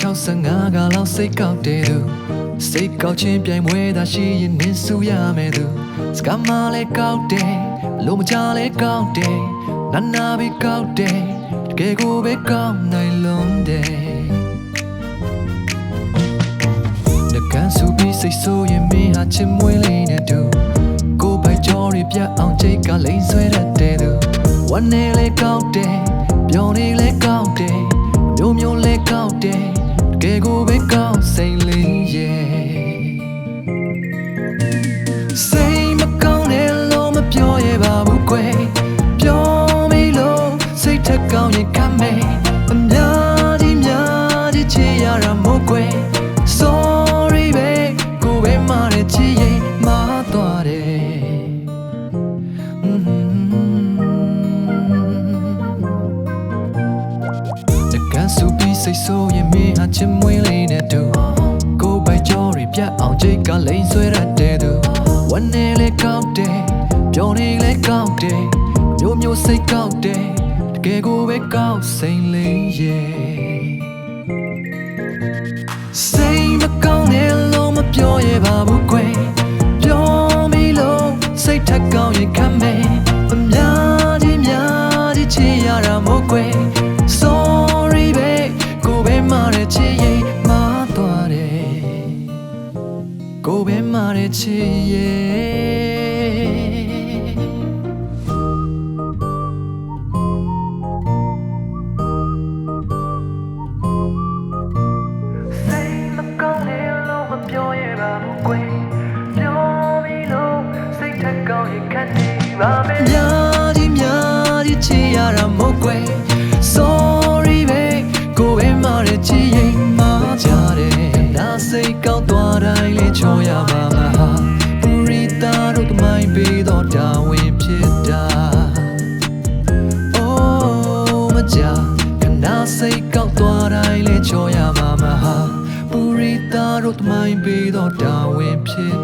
65ကလောက်စိတ်ကောက်တဲ့သူစိတ်ကောက်ချင်းပြိုင်ပွဲသာရှိရင်နင်းစုရမယ်သူစကားမလဲကောက်တယ်လုံးမချလဲကောက်တယ်နာနာပဲကောက်တယ်တကယ်ကိုပဲကောက်နိုင်လုံးတယ်တကန်စုပြီးစိတ်ဆိုးရင်မင်းဟာချစ်မွေးလေးနဲ့တူကိုယ်ပိုက်ကြောတွေပြတ်အောင်ချိတ်ကလိမ့်ဆွဲတတ်တဲ့သူဝမ်းနေလဲကောက်တယ်ပြောနေလဲကောက်တယ်မျိုးမျိုးလဲကောက်တယ်တကယ်ကိုပဲကောက်စိတ်လေးရဲ့စိတ်မကောင်းတယ်လို့မပြောရပါဘူးကွယ်ပြောမိလို့စိတ်ထက်ကောင်းရင်ခံမယ်အများကြီးချေရတာမို့ကွယ် Sorry ပဲကိုပဲမှားတဲ့ချစ်ရင်မှားသွားတယ်စုပြီးစိတ်ဆိုးရင်မင်းဟာချစ်မွေးလေးနဲ့တူကိုယ်ပိုက်ကြောတွေပြတ်အောင်ချိတ်ကလိမ့်ဆွဲတတ်တဲ့သူဝမ်းနေလဲကောက်တယ်ပြောနေလဲကောက်တယ်မျိုးမျိုးစိတ်ကောက်တယ်တကယ်ကိုပဲကောက်စိတ်လေးရဲ့စိတ်မကောင်းတယ်လို့မပြောရပါဘူးကွယ်ပြောမိလို့စိတ်ထက်ကောင်းရင်ခံမယ်အများကြီးချေရတာမို့ကွယ်Sorry ပဲကိုပဲမှားတဲ့ချစ်ရင်မှားသွားတယ်ကိုပဲမှားတဲ့ချစ်ရဲ့စိတ်မကောင်းတယ်လို့မပြောရပါဘူးကွယ်ပြောပြီးလို့စိတ်ထက်ကောင်းရင်ခံနေပါမယ်များကြီးချေရတာမို့ကွယ်Sorry ပဲကိုပဲမှားတဲ့ချစ်ရင်မှားကြတယ်ဒါစိတ်ကောင်းသွားတိုင်းလေးချောရမှာဟာပူရီတာတို့တမိုင်းပေးတော့တာဝင်ဖြစ်တာ Oh မကြခဏစိတ်ကောင်းသွားတိုင်းလေးချောရမှာဟာပူရီတာတို့တမိုင်းပေးတော့တာဝင်ဖြစ်